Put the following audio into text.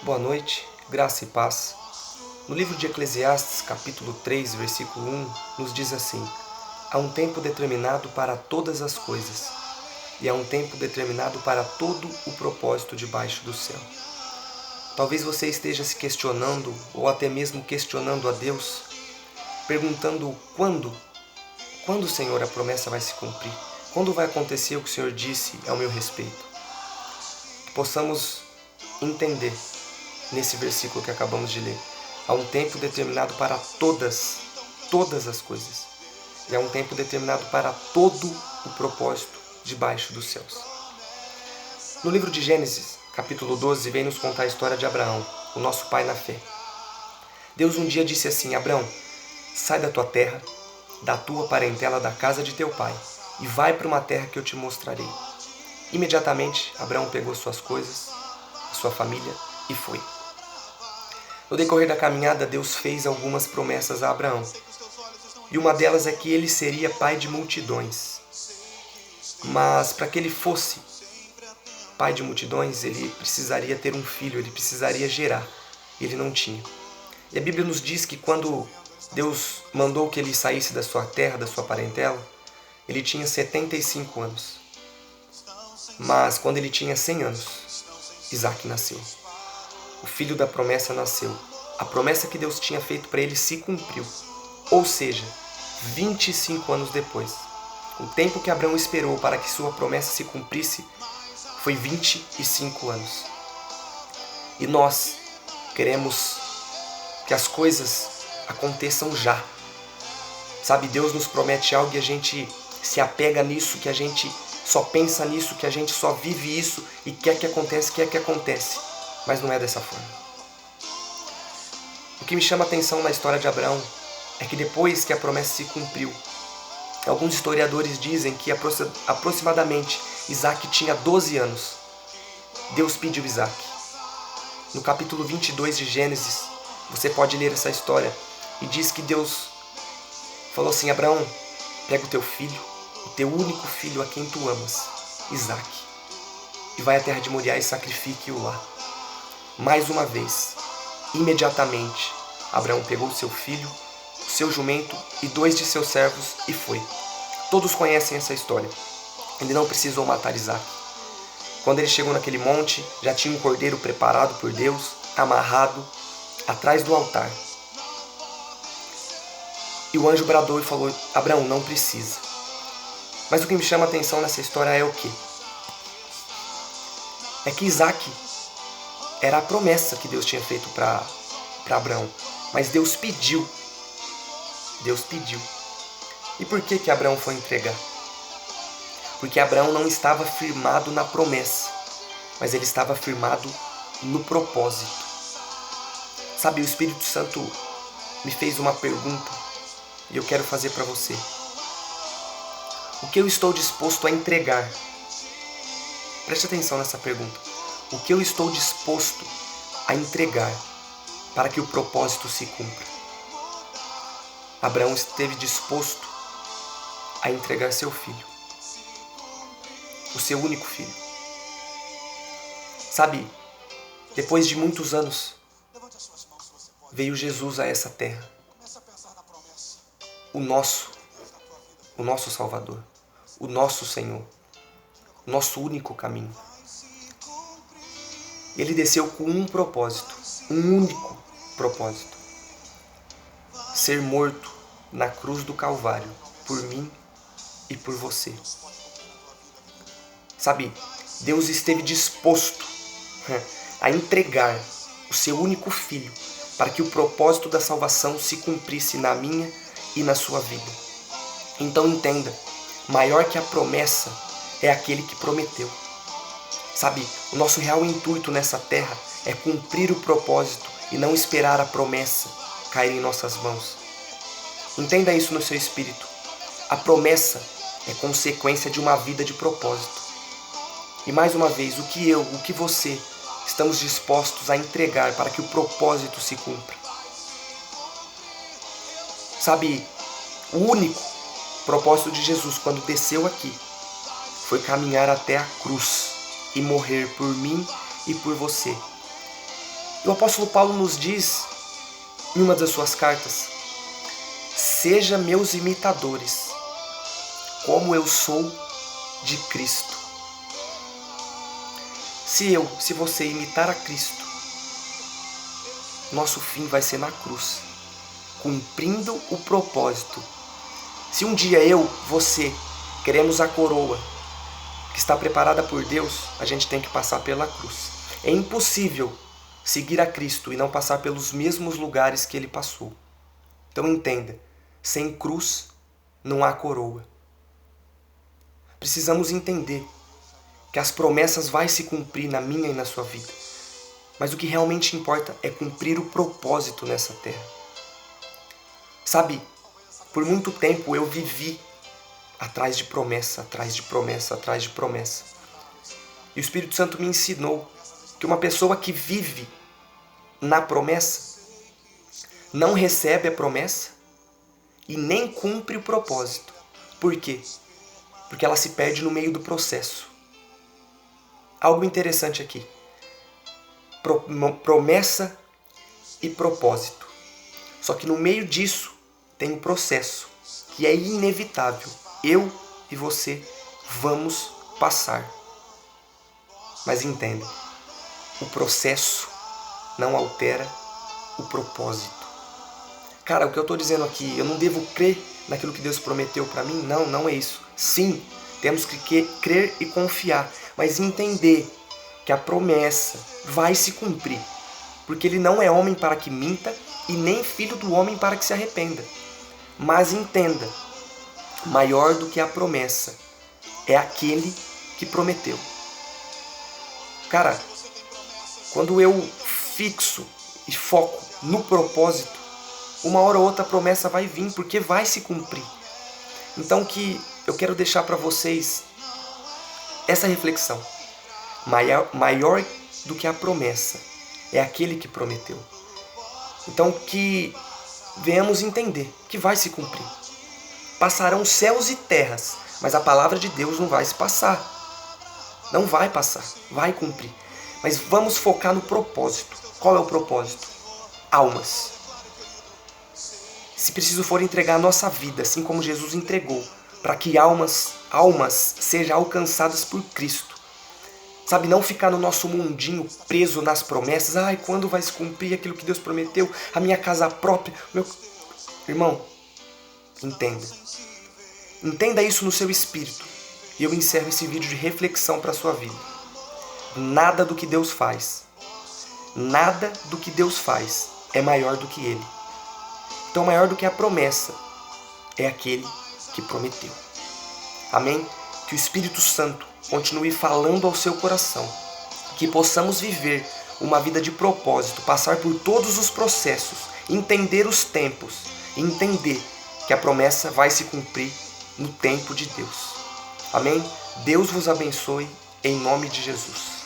Boa noite, graça e paz. No livro de Eclesiastes, capítulo 3, versículo 1, nos diz assim: há um tempo determinado para todas as coisas, e há um tempo determinado para todo o propósito debaixo do céu. Talvez você esteja se questionando, ou até mesmo questionando a Deus, perguntando quando, Senhor, a promessa vai se cumprir? Quando vai acontecer o que o Senhor disse ao meu respeito? Que possamos entender nesse versículo que acabamos de ler. Há um tempo determinado para todas as coisas. E há um tempo determinado para todo o propósito debaixo dos céus. No livro de Gênesis, capítulo 12, vem nos contar a história de Abraão, o nosso pai na fé. Deus um dia disse assim: Abraão, sai da tua terra, da tua parentela, da casa de teu pai, e vai para uma terra que eu te mostrarei. Imediatamente, Abraão pegou suas coisas, a sua família, e foi. No decorrer da caminhada, Deus fez algumas promessas a Abraão. E uma delas é que ele seria pai de multidões. Mas para que ele fosse pai de multidões, ele precisaria ter um filho, ele precisaria gerar. Ele não tinha. E a Bíblia nos diz que quando Deus mandou que ele saísse da sua terra, da sua parentela, ele tinha 75 anos. Mas quando ele tinha 100 anos, Isaac nasceu. O filho da promessa nasceu. A promessa que Deus tinha feito para ele se cumpriu. Ou seja, 25 anos depois. O tempo que Abraão esperou para que sua promessa se cumprisse foi 25 anos. E nós queremos que as coisas aconteçam já. Sabe, Deus nos promete algo e a gente se apega nisso, que a gente só pensa nisso, que a gente só vive isso e quer que acontece. Mas não é dessa forma. O que me chama a atenção na história de Abraão é que depois que a promessa se cumpriu, alguns historiadores dizem que aproximadamente Isaac tinha 12 anos. Deus pediu Isaac. No capítulo 22 de Gênesis, você pode ler essa história e diz que Deus falou assim: Abraão, pega o teu filho, o teu único filho a quem tu amas, Isaac, e vai à terra de Moriá e sacrifique-o lá. Mais uma vez, imediatamente, Abraão pegou o seu filho, o seu jumento e 2 de seus servos e foi. Todos conhecem essa história. Ele não precisou matar Isaac. Quando ele chegou naquele monte, já tinha um cordeiro preparado por Deus, amarrado, atrás do altar. E o anjo bradou e falou: Abraão, não precisa. Mas o que me chama a atenção nessa história é o quê? É que Isaac era a promessa que Deus tinha feito para Abraão. Mas Deus pediu. Deus pediu. E por que Abraão foi entregar? Porque Abraão não estava firmado na promessa, mas ele estava firmado no propósito. Sabe, o Espírito Santo me fez uma pergunta e eu quero fazer para você. O que eu estou disposto a entregar? Preste atenção nessa pergunta. O que eu estou disposto a entregar para que o propósito se cumpra? Abraão esteve disposto a entregar seu filho, o seu único filho. Sabe, depois de muitos anos, veio Jesus a essa terra, o nosso Salvador, o nosso Senhor, o nosso único caminho. Ele desceu com um propósito, um único propósito: ser morto na cruz do Calvário por mim e por você. Sabe, Deus esteve disposto a entregar o seu único filho para que o propósito da salvação se cumprisse na minha e na sua vida. Então entenda, maior que a promessa é aquele que prometeu. Sabe, o nosso real intuito nessa terra é cumprir o propósito e não esperar a promessa cair em nossas mãos. Entenda isso no seu espírito. A promessa é consequência de uma vida de propósito. E mais uma vez, o que você estamos dispostos a entregar para que o propósito se cumpra? Sabe, o único propósito de Jesus quando desceu aqui foi caminhar até a cruz e morrer por mim e por você. E o apóstolo Paulo nos diz, em uma das suas cartas, seja meus imitadores, como eu sou de Cristo. Se você imitar a Cristo, nosso fim vai ser na cruz, cumprindo o propósito. Se um dia você, queremos a coroa que está preparada por Deus, a gente tem que passar pela cruz. É impossível seguir a Cristo e não passar pelos mesmos lugares que Ele passou. Então entenda, sem cruz não há coroa. Precisamos entender que as promessas vão se cumprir na minha e na sua vida. Mas o que realmente importa é cumprir o propósito nessa terra. Sabe, por muito tempo eu vivi atrás de promessa, atrás de promessa, atrás de promessa. E o Espírito Santo me ensinou que uma pessoa que vive na promessa não recebe a promessa e nem cumpre o propósito. Por quê? Porque ela se perde no meio do processo. Algo interessante aqui. Promessa e propósito. Só que no meio disso tem um processo que é inevitável. Eu e você vamos passar. Mas entenda, o processo não altera o propósito. Cara, o que eu estou dizendo aqui, eu não devo crer naquilo que Deus prometeu para mim? Não, não é isso. Sim, temos que crer e confiar, mas entender que a promessa vai se cumprir, porque Ele não é homem para que minta e nem filho do homem para que se arrependa. Mas entenda, maior do que a promessa é aquele que prometeu. Cara, quando eu fixo e foco no propósito, uma hora ou outra a promessa vai vir, porque vai se cumprir. Então que eu quero deixar para vocês essa reflexão. Maior do que a promessa é aquele que prometeu. Então que venhamos entender que vai se cumprir. Passarão céus e terras, mas a palavra de Deus não vai se passar. Não vai passar, vai cumprir. Mas vamos focar no propósito. Qual é o propósito? Almas. Se preciso for entregar a nossa vida, assim como Jesus entregou, para que almas sejam alcançadas por Cristo. Sabe, não ficar no nosso mundinho preso nas promessas. Ai, quando vai se cumprir aquilo que Deus prometeu? A minha casa própria. Irmão, entenda. Entenda isso no seu espírito. E eu encerro esse vídeo de reflexão para a sua vida. Nada do que Deus faz é maior do que Ele. Então, maior do que a promessa é aquele que prometeu. Amém? Que o Espírito Santo continue falando ao seu coração. Que possamos viver uma vida de propósito, passar por todos os processos, entender os tempos, entender que a promessa vai se cumprir no tempo de Deus. Amém? Deus vos abençoe em nome de Jesus.